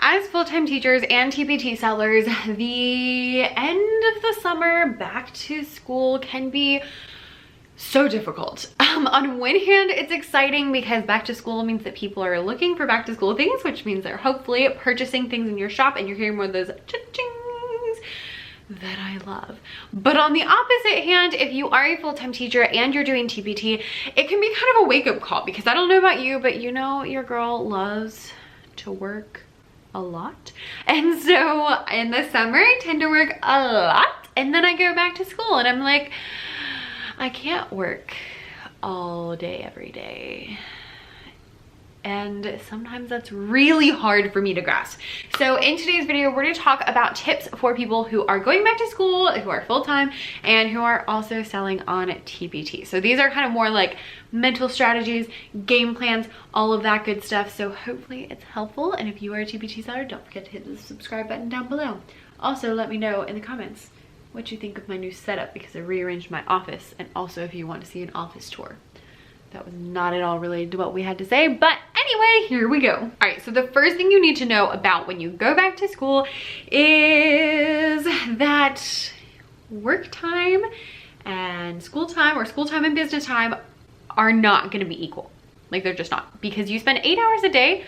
as full-time teachers and TPT sellers, the end of the summer back to school can be so difficult. On one hand, it's exciting because back to school means that people are looking for back to school things, which means they're hopefully purchasing things in your shop and you're hearing more of those cha-chings that I love. But on the opposite hand, if you are a full-time teacher and you're doing TPT, it can be kind of a wake-up call, because I don't know about you, but you know your girl loves to work a lot. And so in the summer, I tend to work a lot, and then I go back to school and I'm like, I can't work all day, every day. And sometimes that's really hard for me to grasp. So in today's video, we're gonna talk about tips for people who are going back to school, who are full-time, and who are also selling on TPT. So these are kind of more like mental strategies, game plans, all of that good stuff. So hopefully it's helpful. And if you are a TPT seller, don't forget to hit the subscribe button down below. Also, let me know in the comments what you think of my new setup, because I rearranged my office, and also if you want to see an office tour. That was not at all related to what we had to say, but anyway, here we go. All right, so the first thing you need to know about when you go back to school is that work time and school time, or school time and business time, are not gonna be equal. Like, they're just not, because you spend 8 hours a day,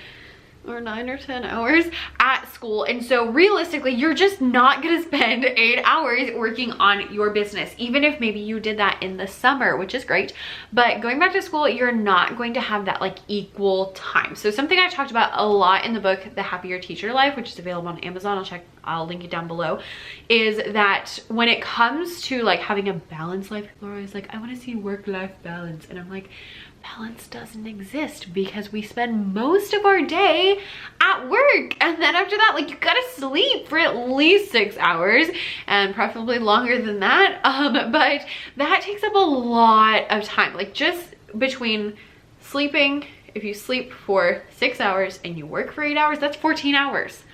or 9 or 10 hours at school. And so realistically, you're just not gonna spend 8 hours working on your business, even if maybe you did that in the summer, which is great. But going back to school, you're not going to have that like equal time. So something I talked about a lot in the book, The Happier Teacher Life, which is available on Amazon, I'll link it down below, is that when it comes to like having a balanced life, people are always like, I wanna see work-life balance. And I'm like, balance doesn't exist, because we spend most of our day at work, and then after that, like, you gotta sleep for at least 6 hours, and preferably longer than that. But that takes up a lot of time. Like, just between sleeping, if you sleep for 6 hours and you work for 8 hours, that's 14 hours.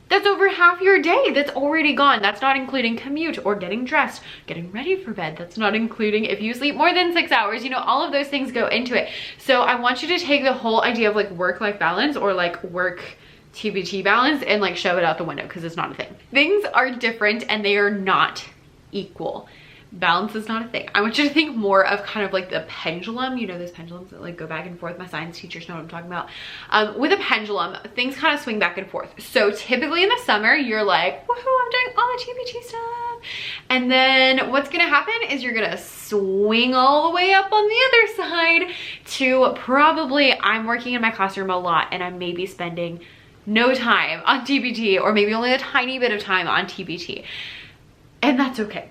That's over half your day that's already gone. That's not including commute or getting dressed, getting ready for bed. That's not including if you sleep more than 6 hours. You know, all of those things go into it. So I want you to take the whole idea of like work-life balance, or like work TPT balance, and like shove it out the window, because it's not a thing. Things are different and they are not equal. Balance is not a thing. I want you to think more of kind of like the pendulum. You know, those pendulums that like go back and forth. My science teachers know what I'm talking about. With a pendulum, things kind of swing back and forth. So typically in the summer, you're like, woohoo, I'm doing all the TPT stuff. And then what's gonna happen is you're gonna swing all the way up on the other side to probably, I'm working in my classroom a lot and I'm maybe spending no time on TPT, or maybe only a tiny bit of time on TPT. And that's okay.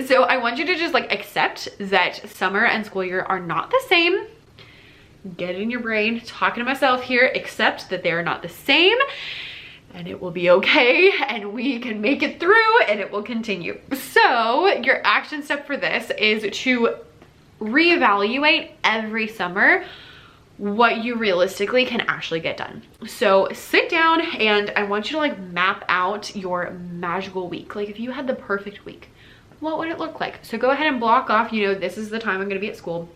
So I want you to just like accept that summer and school year are not the same. Get it in your brain, talking to myself here, accept that they are not the same, and it will be okay, and we can make it through, and it will continue. So your action step for this is to reevaluate every summer what you realistically can actually get done. So sit down, and I want you to like map out your magical week. Like, if you had the perfect week, what would it look like? So go ahead and block off, you know, this is the time I'm gonna be at school.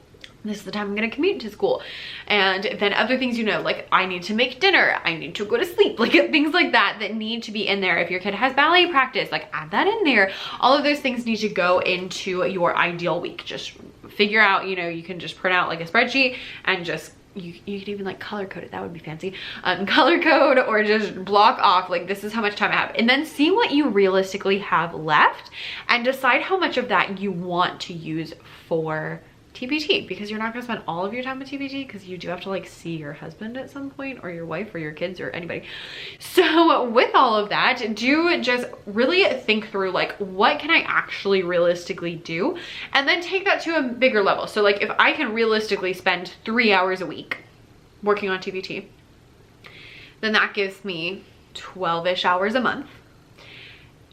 This is the time I'm gonna commute to school. And then other things, you know, like I need to make dinner, I need to go to sleep, like things like that that need to be in there. If your kid has ballet practice, like add that in there. All of those things need to go into your ideal week. Just figure out, you know, you can just print out like a spreadsheet and just you could even like color code it. That would be fancy. Color code, or just block off like, this is how much time I have, and then see what you realistically have left and decide how much of that you want to use for TPT, because you're not gonna spend all of your time with TPT, because you do have to like see your husband at some point, or your wife, or your kids, or anybody. So with all of that, do just really think through like, what can I actually realistically do, and then take that to a bigger level. So like, if I can realistically spend 3 hours a week working on TPT, then that gives me 12-ish hours a month.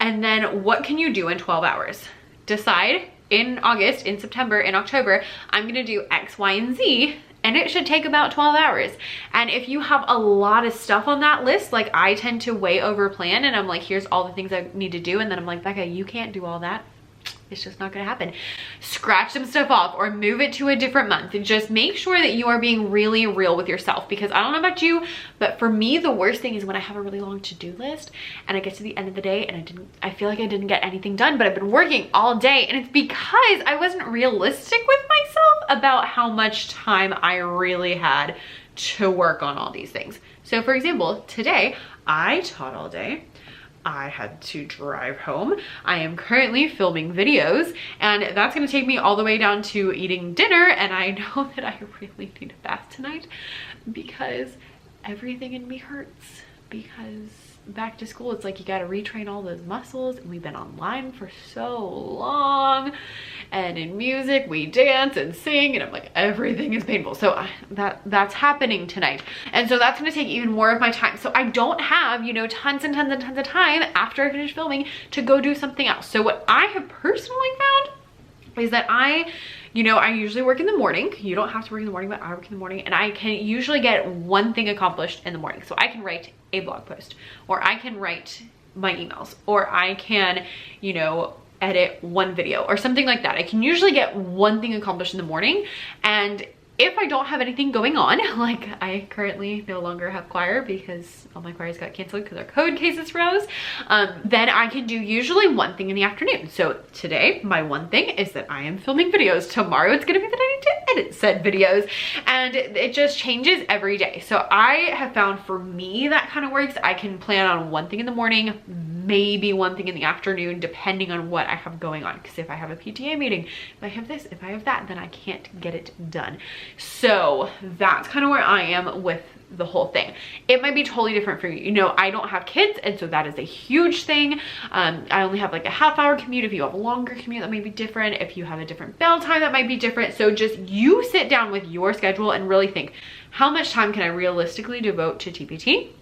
And then what can you do in 12 hours? Decide in August, in September, in October, I'm gonna do X, Y, and Z, and it should take about 12 hours. And if you have a lot of stuff on that list, like I tend to way over plan, and I'm like, here's all the things I need to do, and then I'm like, Becca, you can't do all that. It's just not gonna happen. Scratch some stuff off or move it to a different month. And just make sure that you are being really real with yourself, because I don't know about you, but for me, the worst thing is when I have a really long to-do list and I get to the end of the day and I feel like I didn't get anything done, but I've been working all day, and it's because I wasn't realistic with myself about how much time I really had to work on all these things. So for example, today I taught all day. I had to drive home. I am currently filming videos, and that's gonna take me all the way down to eating dinner, and I know that I really need a bath tonight because everything in me hurts, because back to school, it's like you got to retrain all those muscles, and we've been online for so long, and in music we dance and sing, and I'm like, everything is painful. So that's happening tonight, and so that's going to take even more of my time. So I don't have, you know, tons and tons and tons of time after I finish filming to go do something else. So what I have personally found is that I usually work in the morning. You don't have to work in the morning, but I work in the morning, and I can usually get one thing accomplished in the morning. So I can write a blog post, or I can write my emails, or I can, you know, edit one video or something like that. I can usually get one thing accomplished in the morning. And if I don't have anything going on, like I currently no longer have choir because all my choirs got canceled because our code cases froze, then I can do usually one thing in the afternoon. So today, my one thing is that I am filming videos. Tomorrow, it's gonna be that I need to edit said videos, and it just changes every day. So I have found for me that kind of works. I can plan on one thing in the morning, maybe one thing in the afternoon, depending on what I have going on. Because if I have a PTA meeting, if I have this, if I have that, then I can't get it done. So that's kind of where I am with the whole thing. It might be totally different for you. You know, I don't have kids, and so that is a huge thing. I only have like a half-hour commute. If you have a longer commute, that may be different. If you have a different bell time, that might be different. So just you sit down with your schedule and really think, how much time can I realistically devote to TPT?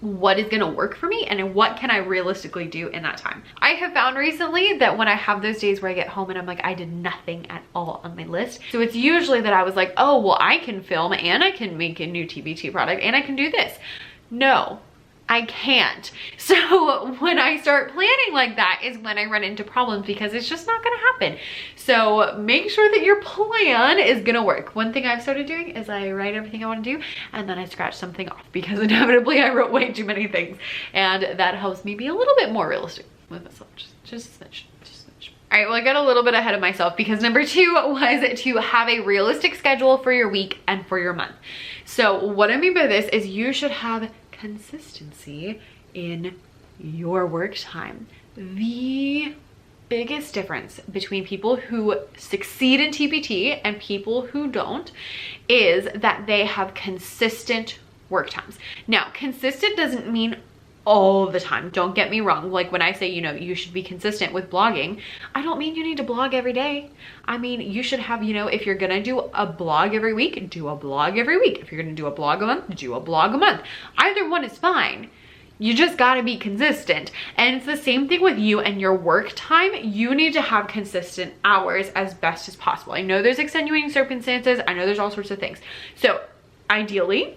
What is going to work for me, and what can I realistically do in that time? I have found recently that when I have those days where I get home and I'm like, I did nothing at all on my list. So it's usually that I was like, oh, well, I can film and I can make a new TPT product and I can do this. No, I can't. So when I start planning like that is when I run into problems, because it's just not gonna happen. So make sure that your plan is gonna work. One thing I've started doing is I write everything I wanna do, and then I scratch something off, because inevitably I wrote way too many things. And that helps me be a little bit more realistic with myself. Just a snitch. All right, well, I got a little bit ahead of myself, because number 2 was to have a realistic schedule for your week and for your month. So what I mean by this is you should have consistency in your work time. The biggest difference between people who succeed in TPT and people who don't is that they have consistent work times. Now, consistent doesn't mean all the time. Don't get me wrong. Like when I say, you know, you should be consistent with blogging, I don't mean you need to blog every day. I mean, you should have, you know, if you're gonna do a blog every week, do a blog every week. If you're gonna do a blog a month, do a blog a month. Either one is fine. You just gotta be consistent. And it's the same thing with you and your work time. You need to have consistent hours as best as possible. I know there's extenuating circumstances. I know there's all sorts of things. So ideally,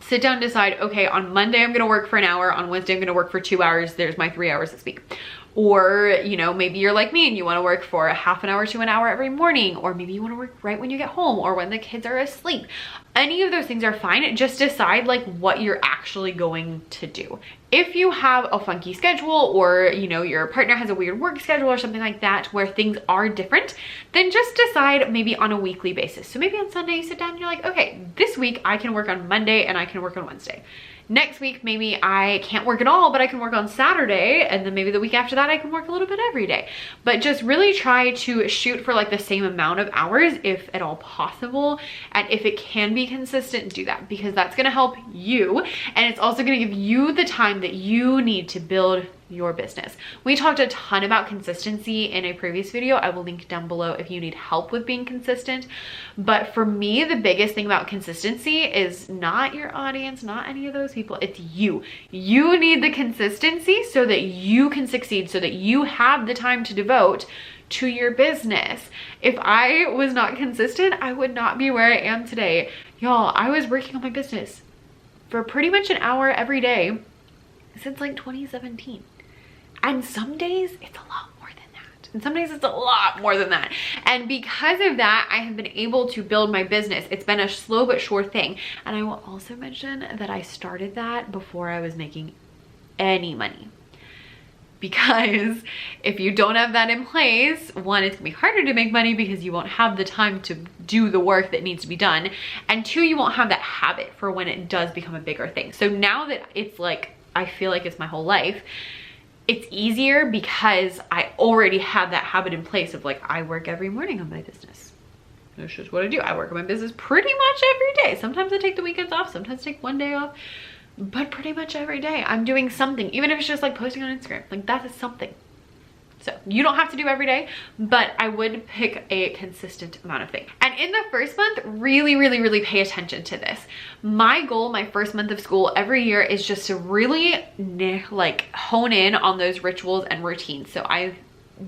sit down and decide, okay, on Monday I'm gonna work for an hour, on Wednesday I'm gonna work for 2 hours, there's my 3 hours this week. Or, you know, maybe you're like me and you wanna work for a half an hour to an hour every morning, or maybe you wanna work right when you get home or when the kids are asleep. Any of those things are fine. Just decide like what you're actually going to do. If you have a funky schedule, or, you know, your partner has a weird work schedule or something like that where things are different, then just decide maybe on a weekly basis. So maybe on Sunday you sit down and you're like, okay, this week I can work on Monday and I can work on Wednesday. Next week, maybe I can't work at all, but I can work on Saturday. And then maybe the week after that, I can work a little bit every day. But just really try to shoot for like the same amount of hours if at all possible. And if it can be consistent, do that, because that's gonna help you. And it's also gonna give you the time that you need to build your business. We talked a ton about consistency in a previous video. I will link down below if you need help with being consistent. But for me, the biggest thing about consistency is not your audience, not any of those people. It's you. You need the consistency so that you can succeed, so that you have the time to devote to your business. If I was not consistent, I would not be where I am today. Y'all, I was working on my business for pretty much an hour every day since like 2017. And some days it's a lot more than that. And some days it's a lot more than that. And because of that, I have been able to build my business. It's been a slow but sure thing. And I will also mention that I started that before I was making any money. Because if you don't have that in place, one, it's gonna be harder to make money because you won't have the time to do the work that needs to be done. And two, you won't have that habit for when it does become a bigger thing. So now that it's like, I feel like it's my whole life, it's easier because I already have that habit in place of like, I work every morning on my business. That's just what I do. I work on my business pretty much every day. Sometimes I take the weekends off, sometimes I take one day off. But pretty much every day I'm doing something, even if it's just like posting on Instagram, like that is something. So you don't have to do every day, but I would pick a consistent amount of things. And in the first month, really pay attention to this. My goal, my first month of school every year, is just to really like hone in on those rituals and routines. So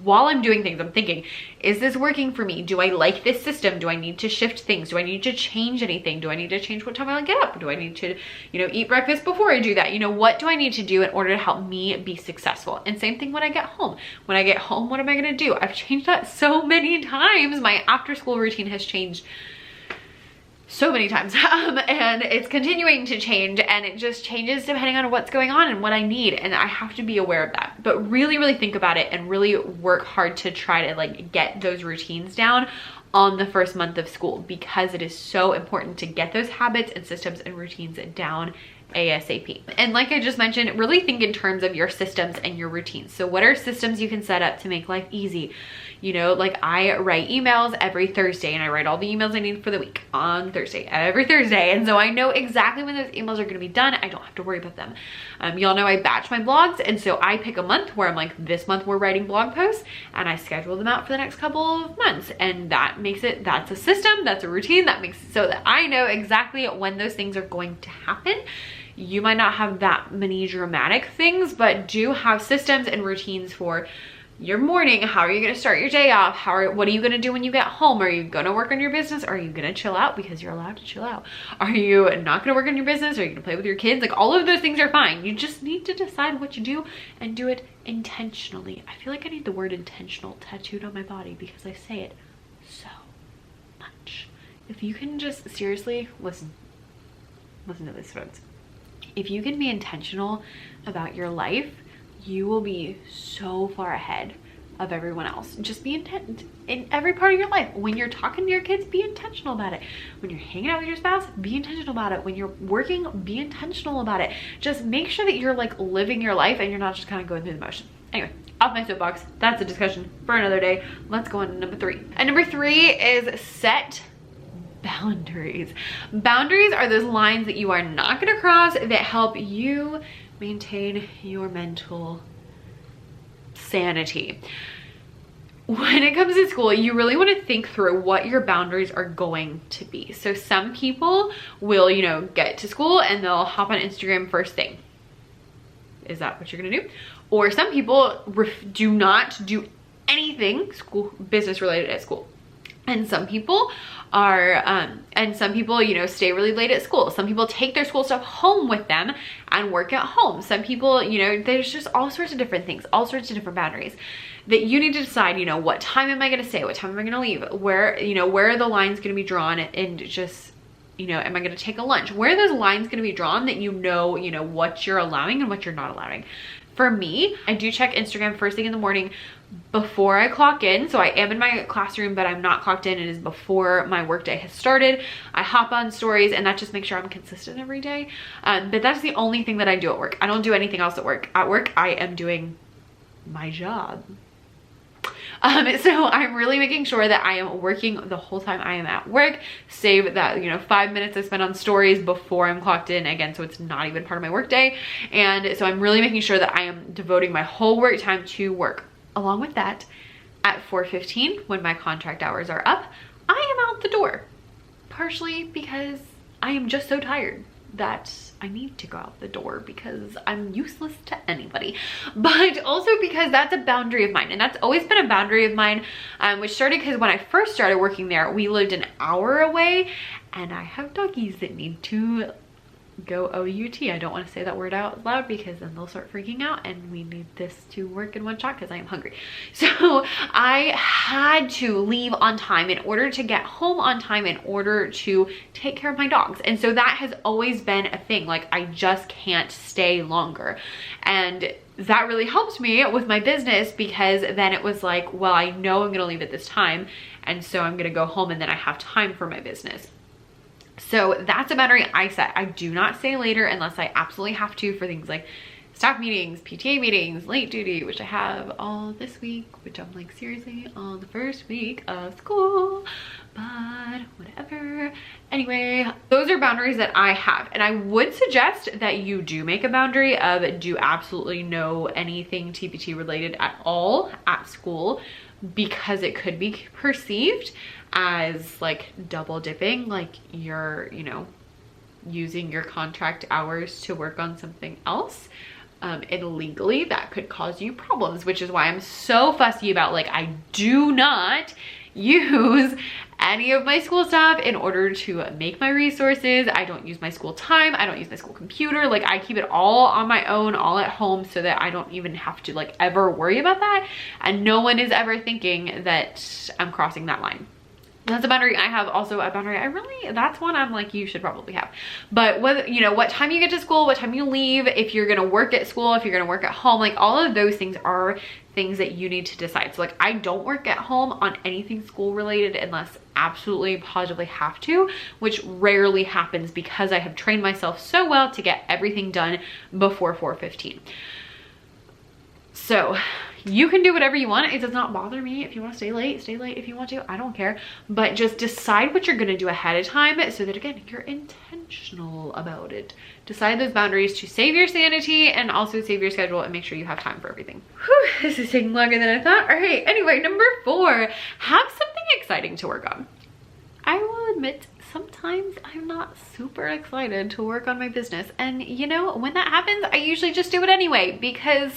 while I'm doing things, I'm thinking, is this working for me? Do I like this system? Do I need to shift things? Do I need to change anything? Do I need to change what time I get up? Do I need to, eat breakfast before I do that? What do I need to do in order to help me be successful? And same thing when I get home. When I get home, what am I gonna do? I've changed that so many times. My after school routine has changed so many times and it's continuing to change, and it just changes depending on what's going on and what I need, and I have to be aware of that. But really think about it and really work hard to try to like get those routines down on the first month of school, because it is so important to get those habits and systems and routines down ASAP. And like I just mentioned, really think in terms of your systems and your routines. So what are systems you can set up to make life easy? Like I write emails every Thursday, and I write all the emails I need for the week on Thursday, every Thursday. And so I know exactly when those emails are gonna be done. I don't have to worry about them. Y'all know I batch my blogs. And so I pick a month where I'm like, this month we're writing blog posts, and I schedule them out for the next couple of months. And that's a system, that's a routine, that makes it so that I know exactly when those things are going to happen. You might not have that many dramatic things, but do have systems and routines for your morning. How are you going to start your day off? What are you going to do when you get home? Are you going to work on your business? Are you going to chill out because you're allowed to chill out? Are you not going to work on your business? Are you going to play with your kids? Like, all of those things are fine. You just need to decide what you do and do it intentionally. I feel like I need the word intentional tattooed on my body because I say it so much. If you can just seriously listen to this, folks. If you can be intentional about your life, you will be so far ahead of everyone else. Just be intent in every part of your life. When you're talking to your kids, be intentional about it. When you're hanging out with your spouse, be intentional about it. When you're working, be intentional about it. Just make sure that you're like living your life and you're not just kind of going through the motion. Anyway, off my soapbox. That's a discussion for another day. Let's go on to number 3. And number 3 is set boundaries. Boundaries are those lines that you are not going to cross that help you maintain your mental sanity. When it comes to school, you really want to think through what your boundaries are going to be. So some people will, get to school and they'll hop on Instagram first thing. Is that what you're going to do? Or some people do not do anything business related at school. And some people stay really late at school. Some people take their school stuff home with them and work at home. Some people, there's just all sorts of different things, all sorts of different boundaries that you need to decide, what time am I going to stay? What time am I going to leave? Where are the lines going to be drawn? And just, am I going to take a lunch? Where are those lines going to be drawn that what you're allowing and what you're not allowing? For me, I do check Instagram first thing in the morning before I clock in. So I am in my classroom, but I'm not clocked in. It is before my workday has started. I hop on stories, and that just makes sure I'm consistent every day. But that's the only thing that I do at work. I don't do anything else at work. At work, I am doing my job. So I'm really making sure that I am working the whole time I am at work, save that, 5 minutes I spend on stories before I'm clocked in again. So it's not even part of my work day. And so I'm really making sure that I am devoting my whole work time to work. Along with that, at 4:15, when my contract hours are up, I am out the door. Partially because I am just so tired that I need to go out the door because I'm useless to anybody, but also because that's a boundary of mine. And that's always been a boundary of mine, which started because when I first started working there, we lived an hour away, and I have doggies that need to go OUT. I don't want to say that word out loud because then they'll start freaking out, and we need this to work in one shot because I am hungry. So I had to leave on time in order to get home on time in order to take care of my dogs. And so that has always been a thing. Like, I just can't stay longer. And that really helped me with my business, because then it was like, well, I know I'm gonna leave at this time, and so I'm gonna go home and then I have time for my business. So that's a boundary I set. I do not stay later unless I absolutely have to for things like staff meetings, PTA meetings, late duty, which I have all this week, which I'm like, seriously, on the first week of school, but whatever. Anyway, those are boundaries that I have. And I would suggest that you do make a boundary of do absolutely no anything TPT related at all at school, because it could be perceived as like double dipping, like you're, you know, using your contract hours to work on something else. And legally that could cause you problems, which is why I'm so fussy about, like, I do not use any of my school stuff in order to make my resources. I don't use my school time. I don't use my school computer. Like, I keep it all on my own, all at home, so that I don't even have to like ever worry about that. And no one is ever thinking that I'm crossing that line. That's a boundary I have. Also a boundary that's one I'm like, you should probably have. But whether, you know, what time you get to school, what time you leave, if you're gonna work at school, if you're gonna work at home, like all of those things are things that you need to decide. So like, I don't work at home on anything school related unless absolutely positively have to, which rarely happens because I have trained myself so well to get everything done before 4:15. So you can do whatever you want. It does not bother me. If you want to stay late if you want to. I don't care. But just decide what you're going to do ahead of time so that, again, you're intentional about it. Decide those boundaries to save your sanity and also save your schedule and make sure you have time for everything. Whew, this is taking longer than I thought. All right. Anyway, number 4, have something exciting to work on. I will admit, sometimes I'm not super excited to work on my business. And you know, when that happens, I usually just do it anyway, because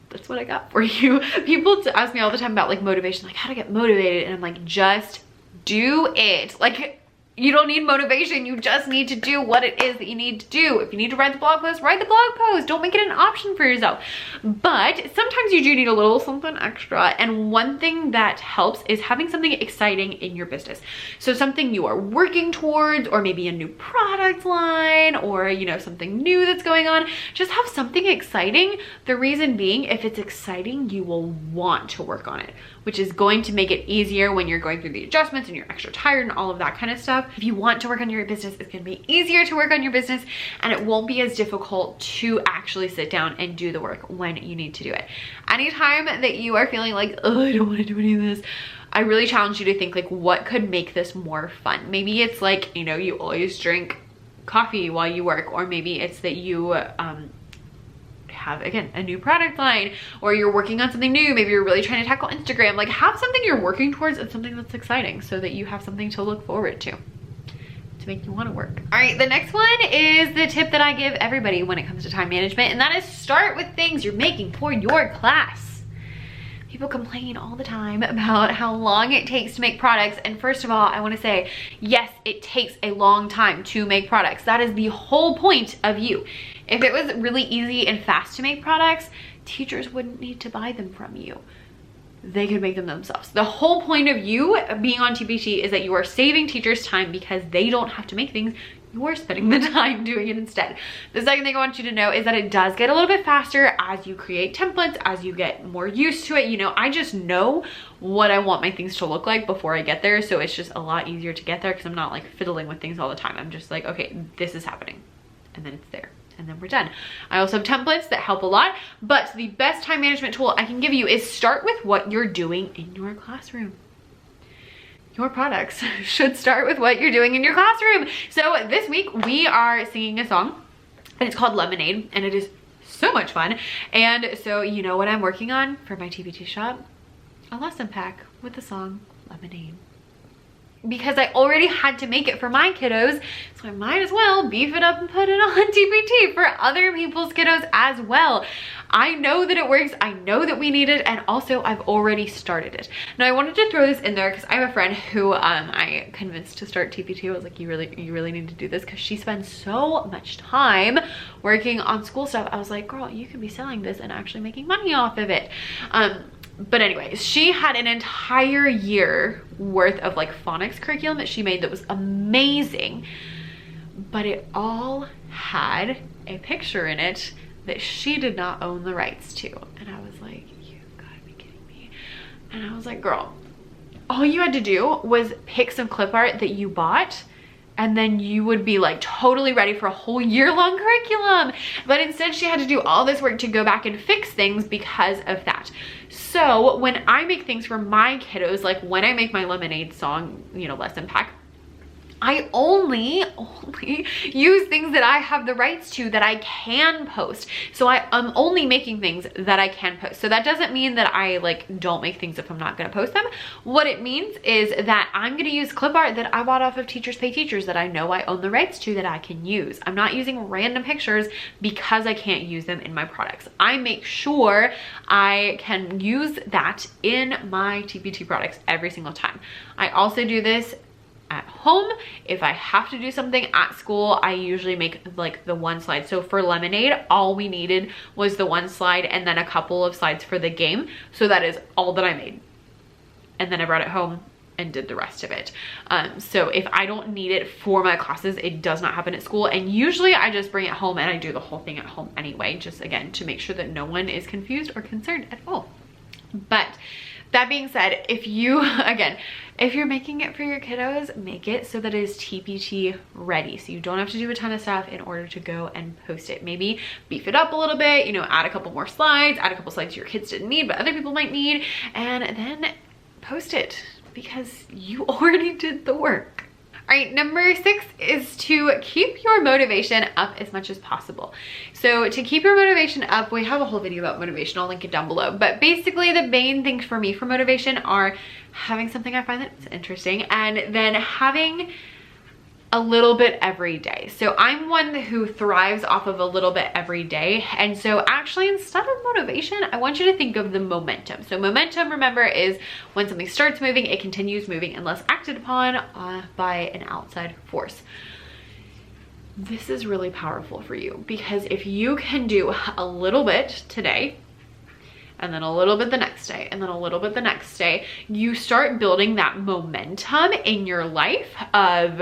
that's what I got for you. People ask me all the time about like motivation, like how to get motivated. And I'm like, just do it. Like, you don't need motivation. You just need to do what it is that you need to do. If you need to write the blog post, write the blog post. Don't make it an option for yourself. But sometimes you do need a little something extra. And one thing that helps is having something exciting in your business. So something you are working towards, or maybe a new product line, or, you know, something new that's going on. Just have something exciting. The reason being, if it's exciting, you will want to work on it, which is going to make it easier when you're going through the adjustments and you're extra tired and all of that kind of stuff. If you want to work on your business, it's gonna be easier to work on your business, and it won't be as difficult to actually sit down and do the work when you need to do it. Anytime that you are feeling like, oh, I don't wanna do any of this, I really challenge you to think like, what could make this more fun? Maybe it's like, you know, you always drink coffee while you work, or maybe it's that you, have, again, a new product line, or you're working on something new. Maybe you're really trying to tackle Instagram. Like, have something you're working towards and something that's exciting so that you have something to look forward to make you want to work. All right, the next one is the tip that I give everybody when it comes to time management, and that is start with things you're making for your class. People complain all the time about how long it takes to make products. And first of all, I want to say, yes, it takes a long time to make products. That is the whole point of you. If it was really easy and fast to make products, teachers wouldn't need to buy them from you. They could make them themselves. The whole point of you being on TPT is that you are saving teachers time because they don't have to make things. You're spending the time doing it instead. The second thing I want you to know is that it does get a little bit faster as you create templates, as you get more used to it. You know, I just know what I want my things to look like before I get there. So it's just a lot easier to get there because I'm not like fiddling with things all the time. I'm just like, okay, this is happening. And then it's there. And then we're done. I also have templates that help a lot, but the best time management tool I can give you is start with what you're doing in your classroom. Your products should start with what you're doing in your classroom. So this week we are singing a song, and it's called Lemonade, and it is so much fun. And so, you know what I'm working on for my TPT shop? A lesson pack with the song Lemonade. because I already had to make it for my kiddos. So I might as well beef it up and put it on TPT for other people's kiddos as well. I know that it works. I know that we need it. And also I've already started it. Now I wanted to throw this in there because I have a friend who I convinced to start TPT. I was like, you really need to do this because she spends so much time working on school stuff. I was like, girl, you could be selling this and actually making money off of it. But anyways, she had an entire year worth of like phonics curriculum that she made that was amazing, but it all had a picture in it that she did not own the rights to. And I was like, you've got to be kidding me. And I was like, girl, all you had to do was pick some clip art that you bought, and then you would be like totally ready for a whole year-long curriculum. But instead she had to do all this work to go back and fix things because of that. So when I make things for my kiddos, like when I make my lemonade song, you know, lesson pack, I only use things that I have the rights to that I can post. So I'm only making things that I can post. So that doesn't mean that I like don't make things if I'm not gonna post them. What it means is that I'm gonna use clip art that I bought off of Teachers Pay Teachers that I know I own the rights to that I can use. I'm not using random pictures because I can't use them in my products. I make sure I can use that in my TPT products every single time. I also do this at home. If I have to do something at school, I usually make like the one slide. So for lemonade, all we needed was the one slide and then a couple of slides for the game. So that is all that I made. And then I brought it home and did the rest of it. So if I don't need it for my classes, it does not happen at school. And usually I just bring it home and I do the whole thing at home anyway, just again, to make sure that no one is confused or concerned at all. But that being said, if you're making it for your kiddos, make it so that it is TPT ready. So you don't have to do a ton of stuff in order to go and post it. Maybe beef it up a little bit, you know, add a couple more slides, add a couple slides your kids didn't need, but other people might need, and then post it because you already did the work. All right, number 6 is to keep your motivation up as much as possible. So to keep your motivation up, we have a whole video about motivation. I'll link it down below. But basically the main things for me for motivation are having something I find that's interesting and then having a little bit every day. So I'm one who thrives off of a little bit every day. And so actually instead of motivation, I want you to think of the momentum. So momentum, remember, is when something starts moving, it continues moving unless acted upon by an outside force. This is really powerful for you because if you can do a little bit today, and then a little bit the next day, and then a little bit the next day, you start building that momentum in your life of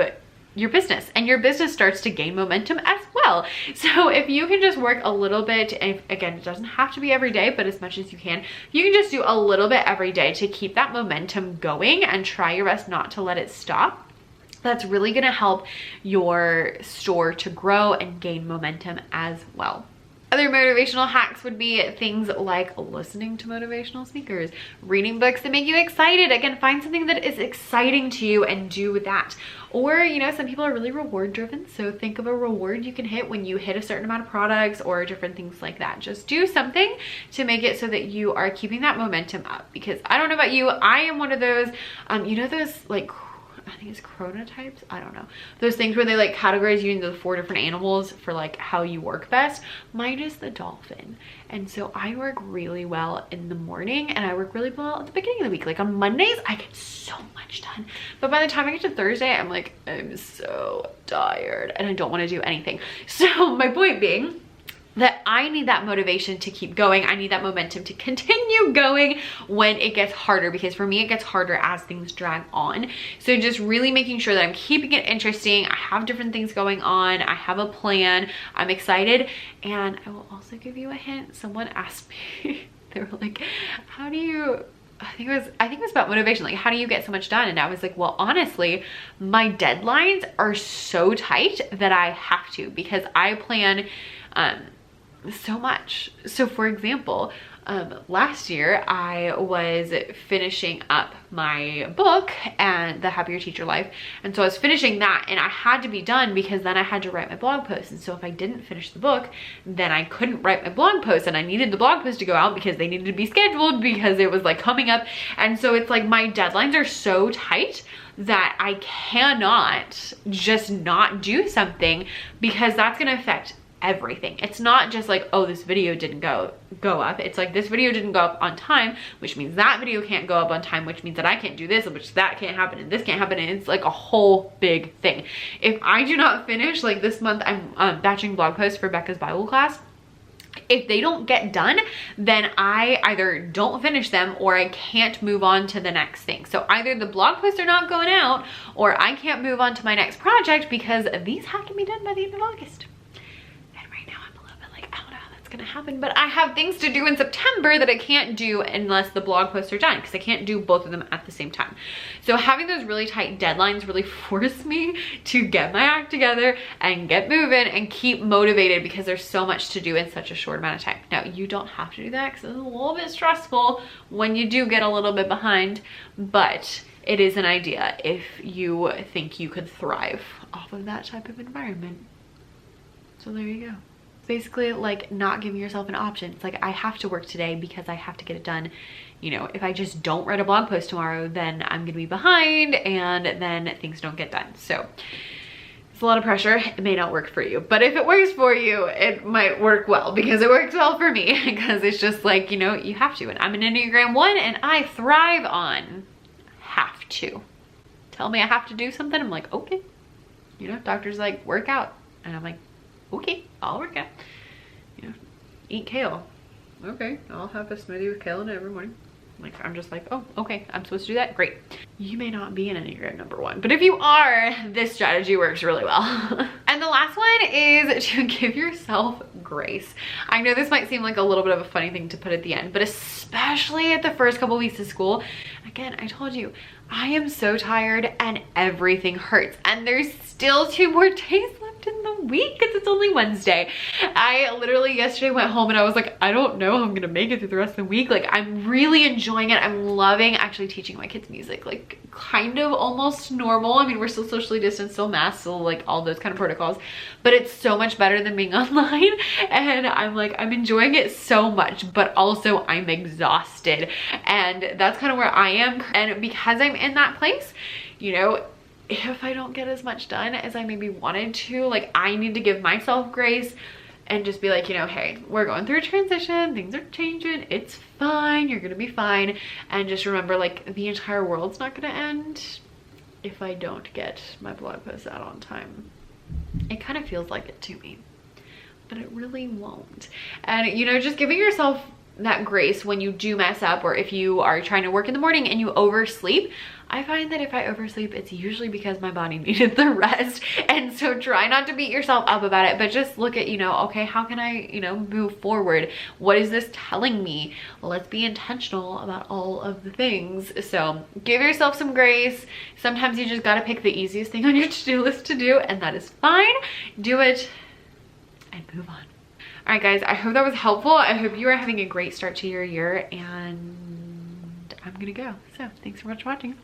your business, and your business starts to gain momentum as well. So if you can just work a little bit, and again, it doesn't have to be every day, but as much as you can just do a little bit every day to keep that momentum going and try your best not to let it stop. That's really gonna help your store to grow and gain momentum as well. Other motivational hacks would be things like listening to motivational speakers, reading books that make you excited. Again, find something that is exciting to you and do that. Or, you know, some people are really reward driven. So think of a reward you can hit when you hit a certain amount of products or different things like that. Just do something to make it so that you are keeping that momentum up. Because I don't know about you, I am one of those, you know, those like, I think it's chronotypes, I don't know, those things where they like categorize you into the 4 different animals for like how you work best. Mine is the dolphin, and so I work really well in the morning and I work really well at the beginning of the week. Like on Mondays I get so much done, but by the time I get to Thursday I'm like, I'm so tired and I don't want to do anything. So my point being that I need that motivation to keep going. I need that momentum to continue going when it gets harder, because for me, it gets harder as things drag on. So just really making sure that I'm keeping it interesting. I have different things going on. I have a plan. I'm excited. And I will also give you a hint. Someone asked me, they were like, how do you, I think it was about motivation. Like, how do you get so much done? And I was like, well, honestly, my deadlines are so tight that I have to, because I plan, so much. So for example, last year I was finishing up my book and The Happier Teacher Life. And so I was finishing that and I had to be done because then I had to write my blog post. And so if I didn't finish the book, then I couldn't write my blog post, and I needed the blog post to go out because they needed to be scheduled because it was like coming up. And so it's like my deadlines are so tight that I cannot just not do something, because that's going to affect everything. It's not just like, oh, this video didn't go up. It's like, this video didn't go up on time, which means that video can't go up on time, which means that I can't do this, which that can't happen, and this can't happen. And it's like a whole big thing. If I do not finish, like this month I'm batching blog posts for Becca's Bible class. If they don't get done, then I either don't finish them or I can't move on to the next thing. So either the blog posts are not going out or I can't move on to my next project because these have to be done by the end of August. And right now I'm a little bit like, I don't know how that's gonna happen, but I have things to do in September that I can't do unless the blog posts are done, because I can't do both of them at the same time. So having those really tight deadlines really force me to get my act together and get moving and keep motivated, because there's so much to do in such a short amount of time. Now, you don't have to do that because it's a little bit stressful when you do get a little bit behind, but it is an idea if you think you could thrive off of that type of environment. So there you go. Basically like not giving yourself an option. It's like, I have to work today because I have to get it done. You know, if I just don't write a blog post tomorrow, then I'm gonna be behind and then things don't get done. So it's a lot of pressure. It may not work for you, but if it works for you, it might work well, because it works well for me, because it's just like, you know, you have to. And I'm an Enneagram 1 and I thrive on have to. Tell me I have to do something, I'm like, okay. You know, doctor's like, work out. And I'm like, okay, I'll work out. You know, eat kale. Okay, I'll have a smoothie with kale in it every morning. Like, I'm just like, oh, okay, I'm supposed to do that? Great. You may not be an Enneagram number 1, but if you are, this strategy works really well. And the last one is to give yourself grace. I know this might seem like a little bit of a funny thing to put at the end, but especially at the first couple weeks of school, again, I told you, I am so tired and everything hurts. And there's still 2 more days left in the week because it's only Wednesday. I literally yesterday went home and I was like, I don't know how I'm gonna make it through the rest of the week. Like, I'm really enjoying it. I'm loving actually teaching my kids music, like kind of almost normal. I mean, we're still socially distanced, still masked, still like all those kind of protocols, but it's so much better than being online. And I'm like, I'm enjoying it so much, but also I'm exhausted. And that's kind of where I am. And because I'm in that place, you know, if I don't get as much done as I maybe wanted to, like, I need to give myself grace and just be like, you know, hey, we're going through a transition, things are changing, it's fine, you're gonna be fine. And just remember, like, the entire world's not gonna end if I don't get my blog post out on time. It kind of feels like it to me, but it really won't. And, you know, just giving yourself that grace when you do mess up, or if you are trying to work in the morning and you oversleep. I find that if I oversleep, it's usually because my body needed the rest. And so try not to beat yourself up about it, but just look at, you know, okay, how can I, you know, move forward? What is this telling me? Let's be intentional about all of the things. So give yourself some grace. Sometimes you just gotta pick the easiest thing on your to-do list to do, and that is fine. Do it and move on. All right, guys, I hope that was helpful. I hope you are having a great start to your year, and I'm gonna go. So thanks so much for watching.